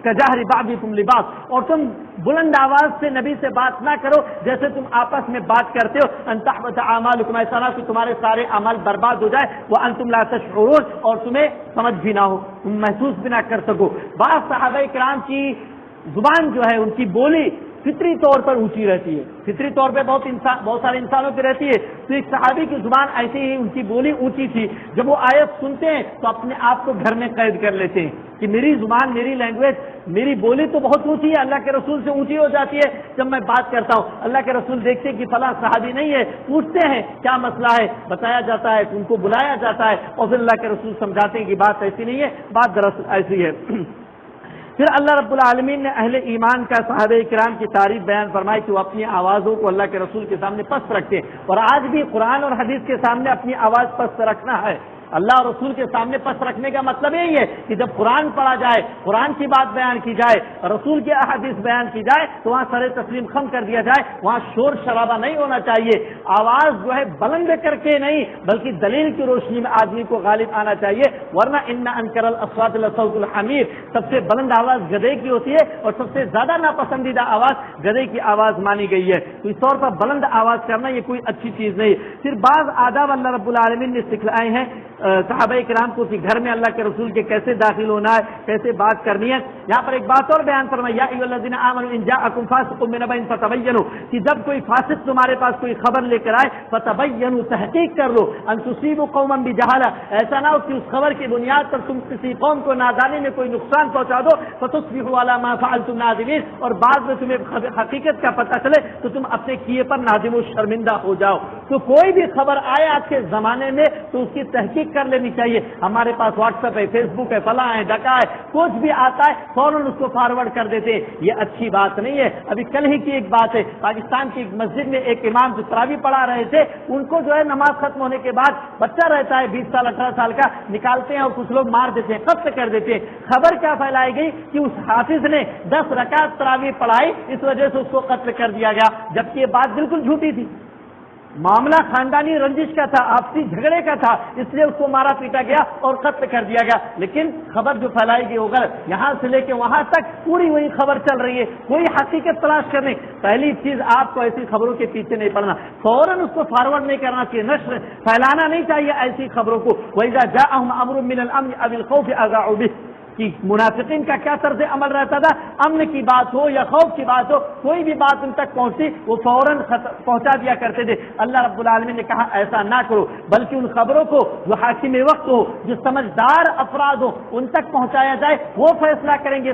كجهر بعضكم لبعض, اور تم بلند آواز سے نبی سے بات نہ کرو جیسے تم آپس میں بات کرتے ہو. ان تحبط اعمالکم, ایسا نہ کہ تمہارے سارے اعمال برباد ہو جائے. وانتم لا تشعرون, اور تمہیں سمجھ بھی نہ ہو, تم محسوس بھی نہ کر سکو. بعض صحابہ کرام کی زبان جو ہے, ان کی بولی فطری طور پر اونچی رہتی ہے, فطری طور پہ بہت سارے انسانوں کی رہتی ہے. تو ایک صحابی کی زبان ایسی ہی, ان کی بولی اونچی تھی. جب وہ آیت سنتے ہیں تو اپنے آپ کو گھر میں قید کر لیتے ہیں کہ میری زبان, میری لینگویج, میری بولی تو بہت اونچی ہے, اللہ کے رسول سے اونچی ہو جاتی ہے جب میں بات کرتا ہوں. اللہ کے رسول دیکھتے ہیں کہ فلاں صحابی نہیں ہے, پوچھتے ہیں کیا مسئلہ ہے, بتایا جاتا ہے, ان کو بلایا جاتا ہے, اور پھر اللہ کے رسول سمجھاتے ہیں کہ بات ایسی نہیں ہے, بات دراصل ایسی ہے. پھر اللہ رب العالمین نے اہل ایمان کا صحابہ کرام کی تعریف بیان فرمائی کہ وہ اپنی آوازوں کو اللہ کے رسول کے سامنے پست رکھتے ہیں. اور آج بھی قرآن اور حدیث کے سامنے اپنی آواز پست رکھنا ہے. اللہ اور رسول کے سامنے پست رکھنے کا مطلب یہی ہے کہ جب قرآن پڑھا جائے, قرآن کی بات بیان کی جائے, رسول کے احادیث بیان کی جائے تو وہاں سر تسلیم خم کر دیا جائے. وہاں شور شرابہ نہیں ہونا چاہیے, آواز جو ہے بلند کر کے نہیں بلکہ دلیل کی روشنی میں آدمی کو غالب آنا چاہیے. ورنہ ان انکر الاصوات لصوت الحمیر, سب سے بلند آواز گدھے کی ہوتی ہے اور سب سے زیادہ ناپسندیدہ آواز گدھے کی آواز مانی گئی ہے. تو اس طور پر بلند آواز کرنا یہ کوئی اچھی چیز نہیں. پھر بعض آداب اللہ رب العالمین نے سکھلائے ہیں صحابہ کرام کو کہ گھر میں اللہ کے رسول کے کیسے داخل ہونا ہے, کیسے بات کرنی ہے. یہاں پر ایک بات اور بیان فرمایا یا ایھا الذین آمنوا ان جاءکم فاسق بنبأ فتبینوا, کہ جب کوئی فاسق تمہارے پاس کوئی خبر لے کر آئے فتبینوا, تحقیق کر لو, ان تصیبوا قوما بجہالہ, ایسا نہ ہو کہ اس خبر کی بنیاد پر تم کسی قوم کو نادانی میں کوئی نقصان پہنچا دو. فتصبحوا علی ما فعلتم نادمین, اور بعد میں تمہیں حقیقت کا پتہ چلے تو تم اپنے کیے پر نادم و شرمندہ ہو جاؤ. تو کوئی بھی خبر آئے آج کے زمانے میں تو اس کی تحقیق تحقیق کر لینی چاہیے. ہمارے پاس واٹس ایپ ہے, فیس بک ہے, فلاں ہے, ڈکا ہے, کچھ بھی آتا ہے فوراً اس کو فارورڈ کر دیتے. یہ اچھی بات نہیں ہے. ابھی کل ہی کی ایک بات ہے, پاکستان کی ایک مسجد میں ایک امام جو تراویح پڑھا رہے تھے, ان کو جو ہے نماز ختم ہونے کے بعد بچہ رہتا ہے 20 سال 18 سال کا, نکالتے ہیں اور کچھ لوگ مار دیتے ہیں, قتل کر دیتے ہیں. خبر کیا پھیلائی گئی کہ اس حافظ نے 10 رکعت تراویح پڑھائی, اس وجہ سے اس کو قتل کر دیا گیا, جبکہ یہ بات بالکل جھوٹی تھی. معاملہ خاندانی رنجش کا تھا, آپسی جھگڑے کا تھا, اس لیے اس کو مارا پیٹا گیا اور قتل کر دیا گیا. لیکن خبر جو پھیلائی گئی وہ غلط, یہاں سے لے کے وہاں تک پوری وہی خبر چل رہی ہے, کوئی حقیقت تلاش کرنے. پہلی چیز آپ کو ایسی خبروں کے پیچھے نہیں پڑنا, فوراً اس کو فارورڈ نہیں کرنا چاہیے, نشر پھیلانا نہیں چاہیے ایسی خبروں کو. وَإِذَا جَاءَهُمْ أَمْرٌ مِّنَ الْأَمْنِ أَوِ الْخَوْفِ أَذَاعُوا بِهِ. کہ منافقین کا کیا طرز عمل رہتا تھا, امن کی بات ہو یا خوف کی بات ہو, کوئی بھی بات ان تک پہنچتی وہ فوراً پہنچا دیا کرتے تھے. اللہ رب العالمین نے کہا ایسا نہ کرو, بلکہ ان خبروں کو جو حاکم وقت ہو, جو سمجھدار افراد ہو, ان تک پہنچایا جائے. وہ فیصلہ کریں گے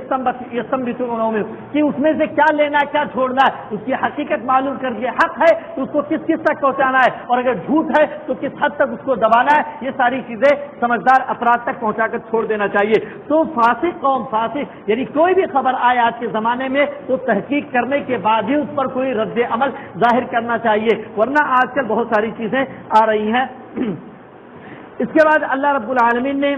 کہ اس میں سے کیا لینا ہے کیا چھوڑنا ہے. اس کی حقیقت معلوم کر دیا, حق ہے تو اس کو کس کس تک پہنچانا ہے, اور اگر جھوٹ ہے تو کس حد تک اس کو دبانا ہے. یہ ساری چیزیں سمجھدار افراد تک پہنچا کر چھوڑ دینا چاہیے. تو فاسق قوم, فاسق یعنی کوئی بھی خبر آئے آج کے زمانے میں تو تحقیق کرنے کے بعد ہی اس پر کوئی رد عمل ظاہر کرنا چاہیے, ورنہ آج کل بہت ساری چیزیں آ رہی ہیں. اس کے بعد اللہ رب العالمین نے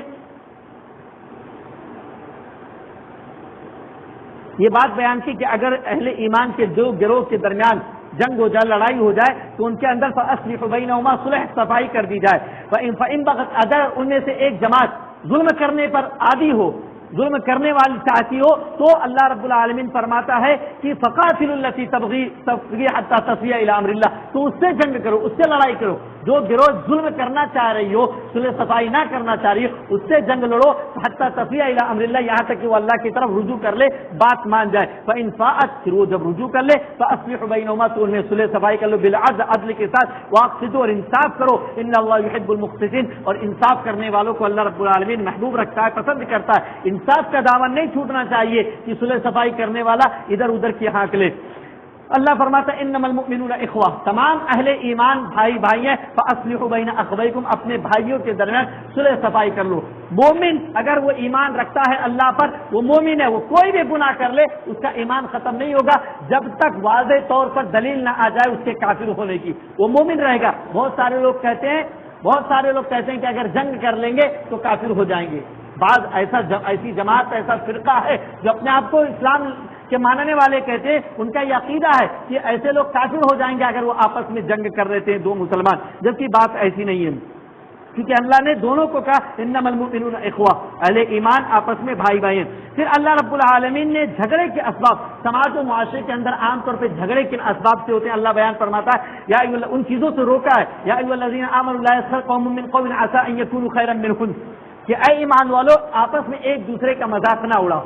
یہ بات بیان کی کہ اگر اہل ایمان کے دو گروہ کے درمیان جنگ ہو جائے, لڑائی ہو جائے, تو ان کے اندر فَأَصْلِحُوا بَيْنَهُمَا, صلح صفائی کر دی جائے. فَإِن بَغَتْ, اگر ان میں سے ایک جماعت ظلم کرنے پر عادی ہو, ظلم کرنے والی چاہتی ہو, تو اللہ رب العالمین فرماتا ہے کہ فَقَاتِلُوا الَّتِي تَبْغِي حَتَّى تَفِيَ إِلَىٰ أَمْرِ اللَّهِ. تو اس سے جنگ کرو, اس سے لڑائی کرو. جو گروہ ظلم کرنا چاہ رہی ہو, صلح صفائی نہ کرنا چاہ رہی ہو, اس سے جنگ لڑو حَتَّى تَفِيَ إِلَىٰ أَمْرِ اللَّهِ, یہاں تک کہ وہ اللہ کی طرف رجوع کر لے, بات مان جائے. فَإِن فَاءَتْ, پھر وہ جب رجوع کر لے, فَأَصْلِحُوا بَيْنَهُمَا, تو انہیں صلح صفائی کر لو, بالعدل, عدل کے ساتھ, وَأَقْسِطُوا, اور انصاف کرو, إِنَّ اللَّهَ يُحِبُّ الْمُقْسِطِينَ, اور انصاف کرنے والوں کو اللہ رب العالمین محبوب رکھتا ہے, پسند کرتا ہے. انصاف کا دامن نہیں چھوٹنا چاہیے کہ صلح صفائی کرنے والا ادھر ادھر کی ہانک لے. اللہ فرماتا ہے انما المؤمنون اخوہ, تمام اہل ایمان بھائی بھائی ہیں. فاصلحوا بین اخویکم, اپنے بھائیوں کے درمیان صلح صفائی کر لو. مومن اگر وہ ایمان رکھتا ہے اللہ پر, وہ مومن ہے, وہ کوئی بھی گناہ کر لے اس کا ایمان ختم نہیں ہوگا جب تک واضح طور پر دلیل نہ آ جائے اس کے کافر ہونے کی, وہ مومن رہے گا. بہت سارے لوگ کہتے ہیں کہ اگر جنگ کر لیں گے تو کافر ہو جائیں گے. بعض ایسی جماعت, ایسا فرقہ ہے جو اپنے آپ کو اسلام کے ماننے والے کہتے ہیں, ان کا یہ عقیدہ ہے کہ ایسے لوگ کافر ہو جائیں گے اگر وہ آپس میں جنگ کر رہے تھے دو مسلمان, جبکہ بات ایسی نہیں ہے, کیونکہ اللہ نے دونوں کو کہا انما المؤمنون اخوہ, اہل ایمان آپس میں بھائی بھائی ہیں. پھر اللہ رب العالمین نے جھگڑے کے اسباب, سماج و معاشرے کے اندر عام طور پہ جھگڑے کن اسباب سے ہوتے ہیں اللہ بیان فرماتا ہے, یا ان چیزوں سے روکا ہے. یا ایھا الذین آمنوا لا یسخر قوم من قوم عسى ان یکونوا خیرا منهم, کہ اے ایمان والو آپس میں ایک دوسرے کا مذاق نہ اڑاؤ.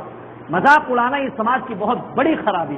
مذاق اڑانا یہ سماج کی بہت بڑی خرابی,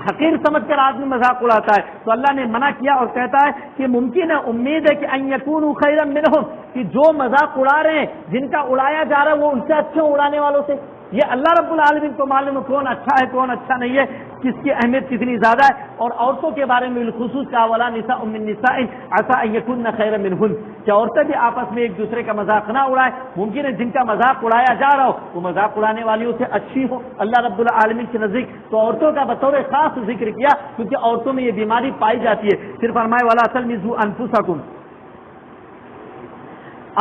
حقیر سمجھ کر آدمی مذاق اڑاتا ہے. تو اللہ نے منع کیا اور کہتا ہے کہ ممکن ہے, امید ہے کہ ان یکونوا خیرا منهم, کہ جو مذاق اڑا رہے ہیں, جن کا اڑایا جا رہا ہے, وہ ان سے اچھے اڑانے والوں سے. یہ اللہ رب العالمین کو معلوم ہے کون اچھا ہے کون اچھا نہیں ہے, کس کی اہمیت کتنی زیادہ ہے. اور عورتوں کے بارے میں بالخصوص کا ولا نساء من نساء عسى ان يكن خيرا منهن, کہ عورتیں بھی آپس میں ایک دوسرے کا مذاق نہ اڑائے. ممکن ہے جن کا مذاق اڑایا جا رہا ہو وہ مذاق اڑانے والیوں سے اچھی ہو اللہ رب العالمین کے نزدیک. تو عورتوں کا بطور خاص ذکر کیا کیونکہ عورتوں میں یہ بیماری پائی جاتی ہے. پھر فرمائے ولا تلمزوا انفسکم,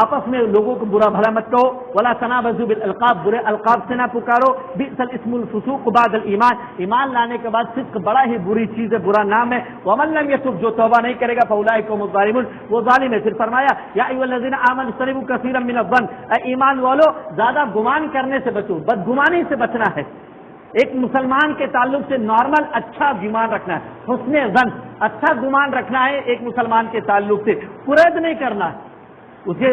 آپس میں لوگوں کو برا بھلا مت کہو. ولا تنابزوا بالالقاب, برے القاب سے نہ پکارو. بئس الاسم الفسوق بعد الایمان, ایمان لانے کے بعد فسق بڑا ہی بری چیز ہے, برا نام ہے. ومن لم يتب, جو توبہ نہیں کرے گا, فاولئک هم الظالمون, وہ ظالم ہے. پھر فرمایا یا ایھا الذین آمنوا اجتنبوا کثیرا من الظن, اے ایمان والو زیادہ گمان کرنے سے بچو, بدگمانی سے بچنا ہے. ایک مسلمان کے تعلق سے نارمل اچھا گمان رکھنا ہے, حسن ظن, اچھا گمان رکھنا ہے ایک مسلمان کے تعلق سے. قرید نہیں کرنا ہے, اسے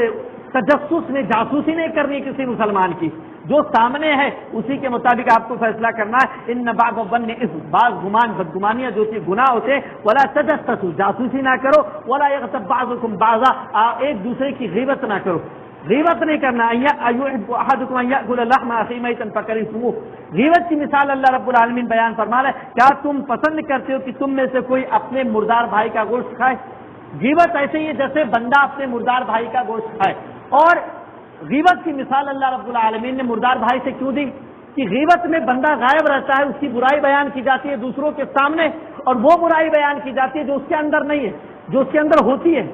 تجسس میں جاسوسی نہیں کرنی کسی مسلمان کی, جو سامنے ہے اسی کے مطابق آپ کو فیصلہ کرنا ہے. ان بعض الظن اثم, بعض گمان بدگمانیاں جو کہ گناہ ہوتے ہیں. ولا تجسسوا, جاسوسی نہ کرو. ولا یغتب بعضکم بعضا, ایک دوسرے کی غیبت نہ کرو, غیبت نہیں کرنا. ایحب احدکم ان یاکل لحم اخیہ میتا فکرہتموہ, غیبت کی مثال اللہ رب العالمین بیان فرما رہا ہے. کیا تم پسند کرتے ہو کہ تم میں سے کوئی اپنے مردار بھائی کا گوشت کھائے؟ غیبت ایسے ہی ہے جیسے بندہ اپنے مردار بھائی کا گوشت کھائے. اور غیبت کی مثال اللہ رب العالمین نے مردار بھائی سے کیوں دی کہ غیبت میں بندہ غائب رہتا ہے، اس کی برائی بیان کی جاتی ہے دوسروں کے سامنے، اور وہ برائی بیان کی جاتی ہے جو اس کے اندر نہیں ہے، جو اس کے اندر ہوتی ہے،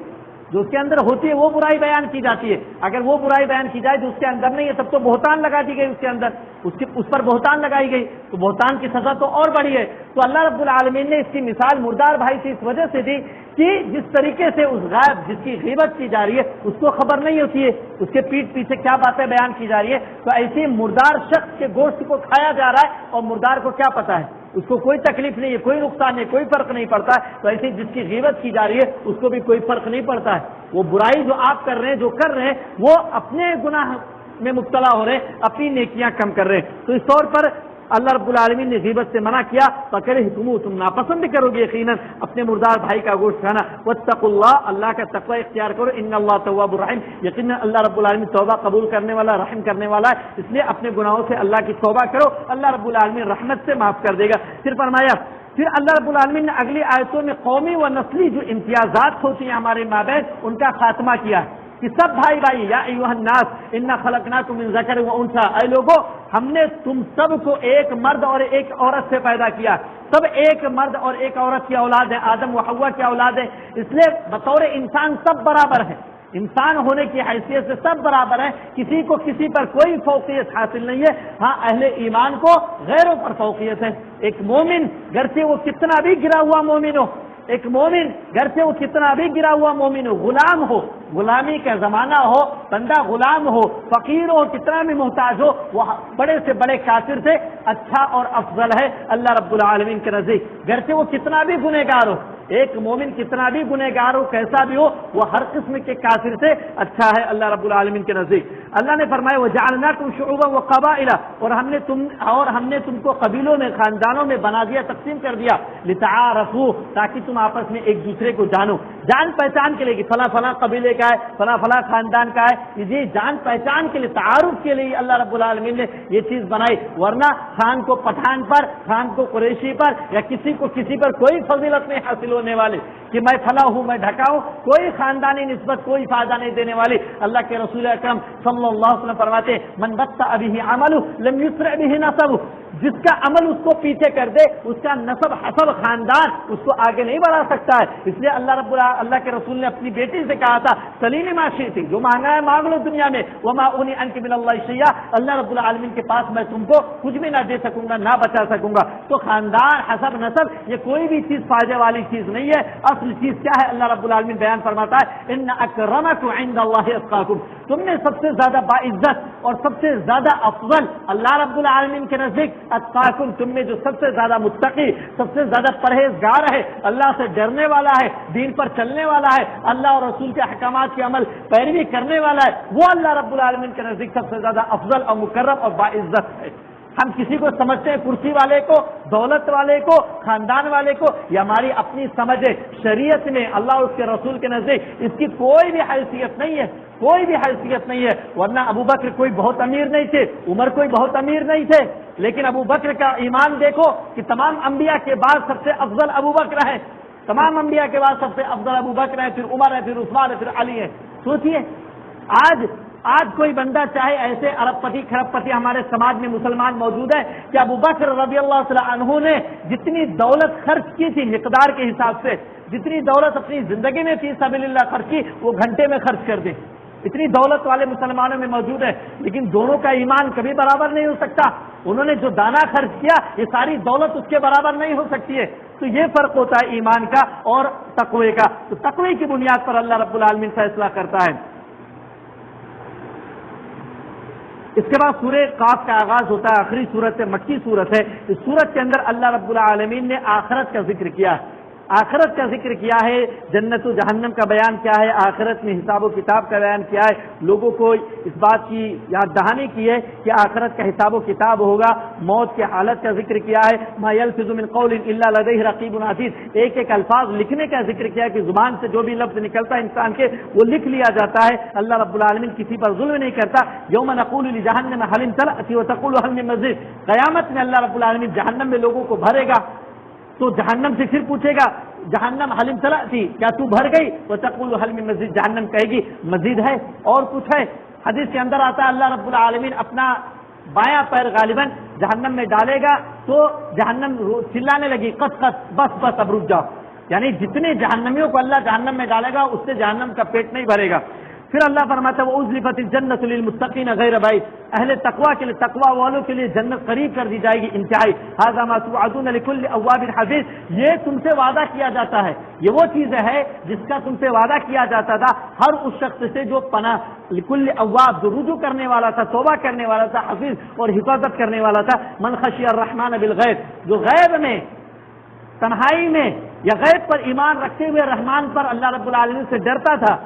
جو اس کے اندر ہوتی ہے وہ برائی بیان کی جاتی ہے۔ اگر وہ برائی بیان کی جائے جو اس کے اندر نہیں ہے تب تو بہتان لگا دی گئی، اس کے اندر اس پر بہتان لگائی گئی، تو بہتان کی سزا تو اور بڑی ہے۔ تو اللہ رب العالمین نے اس کی مثال مردار بھائی سے اس وجہ سے دی کہ جس طریقے سے اس غائب جس کی غیبت کی جا رہی ہے اس کو خبر نہیں ہوتی ہے اس کے پیٹھ پیچھے کیا باتیں بیان کی جا رہی ہے، تو ایسے مردار شخص کے گوشت کو کھایا جا رہا ہے اور مردار کو کیا پتا ہے، اس کو کوئی تکلیف نہیں ہے، کوئی نقصان نہیں، کوئی فرق نہیں پڑتا ہے، تو ایسے جس کی غیبت کی جا رہی ہے اس کو بھی کوئی فرق نہیں پڑتا ہے۔ وہ برائی جو آپ کر رہے ہیں، جو کر رہے ہیں، وہ اپنے گناہ میں مبتلا ہو رہے ہیں، اپنی نیکیاں کم کر رہے ہیں۔ تو اس طور پر اللہ رب العالمین نے غیبت سے منع کیا، فَكَرِهْتُمُوهُ تم ناپسند کرو گے یقیناً اپنے مردار بھائی کا گوشت کھانا، وَاتَّقُوا اللَّهَ اللہ کا تقوی اختیار کرو، إِنَّ اللَّهَ تَوَّابٌ رَحِيمٌ یقیناً اللہ رب العالمین توبہ قبول کرنے والا، رحم کرنے والا ہے، اس لیے اپنے گناہوں سے اللہ کی توبہ کرو، اللہ رب العالمین رحمت سے معاف کر دے گا۔ پھر فرمایا، پھر اللہ رب العالمین نے اگلی آیتوں میں قومی و نسلی جو امتیازات ہوتی ہیں ہمارے مابین ان کا خاتمہ کیا کہ سب بھائی بھائی، یا ایھا الناس انا خلقناکم من ذکر و انثی، اے لوگوں ہم نے تم سب کو ایک مرد اور ایک عورت سے پیدا کیا، سب ایک مرد اور ایک عورت کی اولاد ہے، آدم و حوا کی اولاد ہے، اس لیے بطور انسان سب برابر ہیں، انسان ہونے کی حیثیت سے سب برابر ہیں، کسی کو کسی پر کوئی فوقیت حاصل نہیں ہے۔ ہاں اہل ایمان کو غیروں پر فوقیت ہے۔ ایک مومن گرچہ وہ کتنا بھی گرا ہوا مومن ہو، ایک مومن گرچہ وہ کتنا بھی گرا ہوا مومن ہو، غلام ہو، غلامی کا زمانہ ہو، بندہ غلام ہو، فقیر ہو، کتنا بھی محتاج ہو، وہ بڑے سے بڑے کافر سے اچھا اور افضل ہے اللہ رب العالمین کے نزدیک، گرچہ وہ کتنا بھی گنہگار ہو۔ ایک مومن کتنا بھی گنہگار ہو، کیسا بھی ہو، وہ ہر قسم کے کافر سے اچھا ہے اللہ رب العالمین کے نزدیک۔ اللہ نے فرمایا وَجَعَلْنَاكُمْ شُعُوبًا وَقَبَائِلَ، اور ہم نے تم کو قبیلوں میں، خاندانوں میں بنا دیا، تقسیم کر دیا، لِتَعَارَفُوا تاکہ تم آپس میں ایک دوسرے کو جانو، جان پہچان کے لیے کہ فلاں فلاں قبیلے کا ہے، فلاں فلاں خاندان کا ہے، یہ جان پہچان کے لیے، تعارف کے لیے اللہ رب العالمین نے یہ چیز بنائی، ورنہ خان کو پٹھان پر، خان کو قریشی پر، یا کسی کو کسی پر کوئی فضیلت نہیں حاصل ہونے والی کہ میں فلاں ہوں، میں ڈھکا ہوں، کوئی خاندانی نسبت کوئی فائدہ نہیں دینے والی۔ اللہ کے رسول اکرم صلی اللہ علیہ وسلم فرماتے ہیں من بطأ به عمله لم يسرع به نسبه، جس کا عمل اس کو پیچھے کر دے اس کا نسب حسب خاندان اس کو آگے نہیں بڑھا سکتا ہے۔ اس لیے اللہ کے رسول نے اپنی بیٹی سے کہا تھا سلیمی ما شئتی، جو مانگا ہے مانگ لو دنیا میں، وما اغنی عنک من اللہ شیئا، اللہ رب العالمین کے پاس میں تم کو کچھ بھی نہ دے سکوں گا، نہ بچا سکوں گا۔ تو خاندان، حسب، نسب یہ کوئی بھی چیز فائدے والی چیز نہیں ہے، اصل چیز کیا ہے اللہ رب العالمین بیان فرماتا ہے ان اکرمکم عند اللہ اتقاکم، تم نے سب سے زیادہ باعزت اور سب سے زیادہ افضل اللہ رب العالمین کے نزدیک اتقاکم، تم میں جو سب سے زیادہ متقی، سب سے زیادہ پرہیزگار ہے، اللہ سے ڈرنے والا ہے، دین پر چلنے والا ہے، اللہ اور رسول کے احکامات کی عمل پیروی کرنے والا ہے، وہ اللہ رب العالمین کے نزدیک سب سے زیادہ افضل اور مکرم اور باعزت ہے۔ ہم کسی کو سمجھتے ہیں کرسی والے کو، دولت والے کو، خاندان والے کو، یہ ہماری اپنی سمجھ ہے، شریعت میں اللہ اور اس کے رسول کے نزدیک اس کی کوئی بھی حیثیت نہیں ہے، کوئی بھی حیثیت نہیں ہے، ورنہ ابو بکر کوئی بہت امیر نہیں تھے، عمر کوئی بہت امیر نہیں تھے، لیکن ابو بکر کا ایمان دیکھو کہ تمام انبیاء کے بعد سب سے افضل ابو بکر ہے، تمام انبیاء کے بعد سب سے افضل ابو بکر ہے، پھر عمر ہے، پھر عثمان ہے، پھر علی ہے۔ سوچئے آج کوئی بندہ چاہے ایسے ارب پتی کھرب پتی ہمارے سماج میں مسلمان موجود ہے کہ ابو بکر رضی اللہ تعالی عنہ نے جتنی دولت خرچ کی تھی مقدار کے حساب سے، جتنی دولت اپنی زندگی میں فی سبیل اللہ خرچ کی وہ گھنٹے میں خرچ کر دے، اتنی دولت والے مسلمانوں میں موجود ہے، لیکن دونوں کا ایمان کبھی برابر نہیں ہو سکتا۔ انہوں نے جو دانہ خرچ کیا یہ ساری دولت اس کے برابر نہیں ہو سکتی ہے۔ تو یہ فرق ہوتا ہے ایمان کا اور تقوی کا۔ تو تقوی کی بنیاد پر اللہ رب العالمین فیصلہ کرتا ہے۔ اس کے بعد سورہ قاف کا آغاز ہوتا ہے، آخری سورت ہے، مکی سورت ہے۔ اس سورت کے اندر اللہ رب العالمین نے آخرت کا ذکر کیا، آخرت کا ذکر کیا ہے، جنت و جہنم کا بیان کیا ہے، آخرت میں حساب و کتاب کا بیان کیا ہے، لوگوں کو اس بات کی یاد دہانی کی ہے کہ آخرت کا حساب و کتاب ہوگا، موت کی حالت کا ذکر کیا ہے، ما یلفظ من قول الا لدیہ رقیب عتید، ایک ایک الفاظ لکھنے کا ذکر کیا ہے کہ زبان سے جو بھی لفظ نکلتا ہے انسان کے وہ لکھ لیا جاتا ہے۔ اللہ رب العالمین کسی پر ظلم نہیں کرتا۔ یوم نقول لجہنم هل امتلأت وتقول هل من مزید، قیامت میں اللہ رب العالمین جہنم میں لوگوں کو بھرے گا تو جہنم سے پھر پوچھے گا جہنم حل امتلأتی، کیا تو بھر گئی؟ وتقول هل من مزید، جہنم کہے گی مزید ہے اور کچھ ہے۔ حدیث کے اندر آتا ہے اللہ رب العالمین اپنا بایاں پیر غالباً جہنم میں ڈالے گا تو جہنم چلانے لگی قط قط، بس بس اب رک جاؤ، یعنی جتنے جہنمیوں کو اللہ جہنم میں ڈالے گا اس سے جہنم کا پیٹ نہیں بھرے گا۔ پھر اللہ فرماتا ہے وَأُزْلِفَتِ الْجَنَّةُ لِلْمُتَّقِينَ غَيْرَ بَعِيدٍ، اہل تقویٰ کے لیے، تقویٰ والوں کے لیے جنت قریب کر دی جائے گی انتہائی۔ هَذَا مَا تُوعَدُونَ لِكُلِّ أَوَّابٍ حَفِيظٍ، یہ تم سے وعدہ کیا جاتا ہے، یہ وہ چیز ہے جس کا تم سے وعدہ کیا جاتا تھا ہر اس شخص سے جو پناہ لکل اواب، جو رجوع کرنے والا تھا، توبہ کرنے والا تھا، حفیظ اور حفاظت کرنے والا تھا۔ من خشی الرحمن بالغیب، جو غیب میں، تنہائی میں یا غیب پر ایمان رکھتے ہوئے رحمان پر اللہ رب العالمین سے ڈرتا تھا۔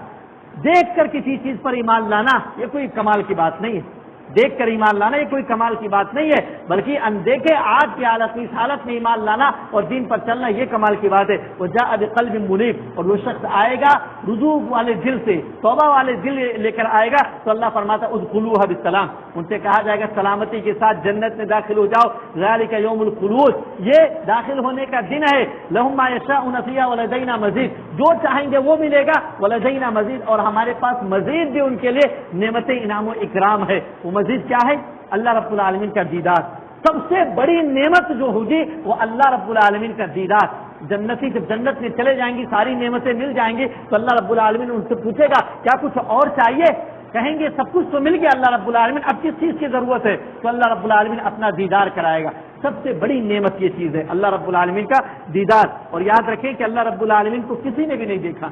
دیکھ کر کسی چیز پر ایمان لانا یہ کوئی کمال کی بات نہیں ہے، دیکھ کر ایمان لانا یہ کوئی کمال کی بات نہیں ہے، بلکہ اندیکھے آج کی حالت میں، اس حالت میں ایمان لانا اور دین پر چلنا یہ کمال کی بات ہے۔ وجاء بقلب منیب، اور وہ شخص آئے گا رجوع والے دل سے، توبہ والے دل لے کر آئے گا تو اللہ فرماتا ادخلوها بالسلام، ان سے کہا جائے گا سلامتی کے ساتھ جنت میں داخل ہو جاؤ۔ ذالک یوم الخلود، یہ داخل ہونے کا دن ہے۔ لہم ما یشاءون فیہا ولدینا مزید، جو چاہیں گے وہ ملے گا، ولدینا مزید، اور ہمارے پاس مزید بھی ان کے لیے نعمت انعام و اکرام ہے۔ وہ مزید کیا ہے؟ اللہ رب العالمین کا دیدار، سب سے بڑی نعمت جو ہوگی وہ اللہ رب العالمین کا دیدار۔ جنتی جب جنت میں چلے جائیں گی، ساری نعمتیں مل جائیں گی تو اللہ رب العالمین ان سے پوچھے گا کیا کچھ اور چاہیے؟ کہیں گے سب کچھ تو مل گیا اللہ رب العالمین، اب کس چیز کی ضرورت ہے؟ تو اللہ رب العالمین اپنا دیدار کرائے گا۔ سب سے بڑی نعمت یہ چیز ہے اللہ رب العالمین کا دیدار۔ اور یاد رکھیں کہ اللہ رب العالمین کو کسی نے بھی نہیں دیکھا۔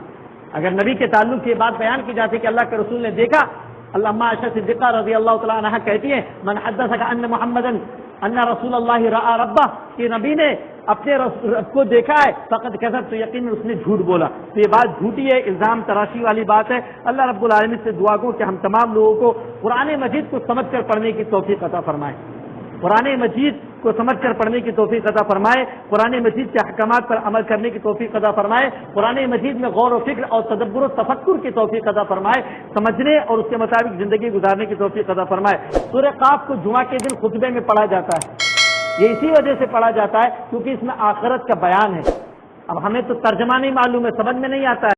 اگر نبی کے تعلق یہ بات بیان کی جاتی کہ اللہ کے رسول نے دیکھا، علامہ عائشہ صدیقہ رضی اللہ تعالیٰ عنہ کہتی ہیں من حدثک ان محمدا ان رسول اللہ رأى ربہ، کہ نبی نے اپنے رب کو دیکھا ہے، فقط کذب، تو یقین اس نے جھوٹ بولا۔ تو یہ بات جھوٹی ہے، الزام تراشی والی بات ہے۔ اللہ رب العالمین سے دعا کو کہ ہم تمام لوگوں کو قرآن مجید کو سمجھ کر پڑھنے کی توفیق عطا فرمائے، قرآن مجید کو سمجھ کر پڑھنے کی توفیق عطا فرمائے، قرآن مجید کے احکامات پر عمل کرنے کی توفیق عطا فرمائے، قرآن مجید میں غور و فکر اور تدبر و تفکر کی توفیق عطا فرمائے، سمجھنے اور اس کے مطابق زندگی گزارنے کی توفیق عطا فرمائے۔ سورہ قاف کو جمعہ کے دن خطبے میں پڑھا جاتا ہے، یہ اسی وجہ سے پڑھا جاتا ہے کیونکہ اس میں آخرت کا بیان ہے۔ اب ہمیں تو ترجمہ نہیں معلوم ہے، سمجھ میں نہیں آتا ہے۔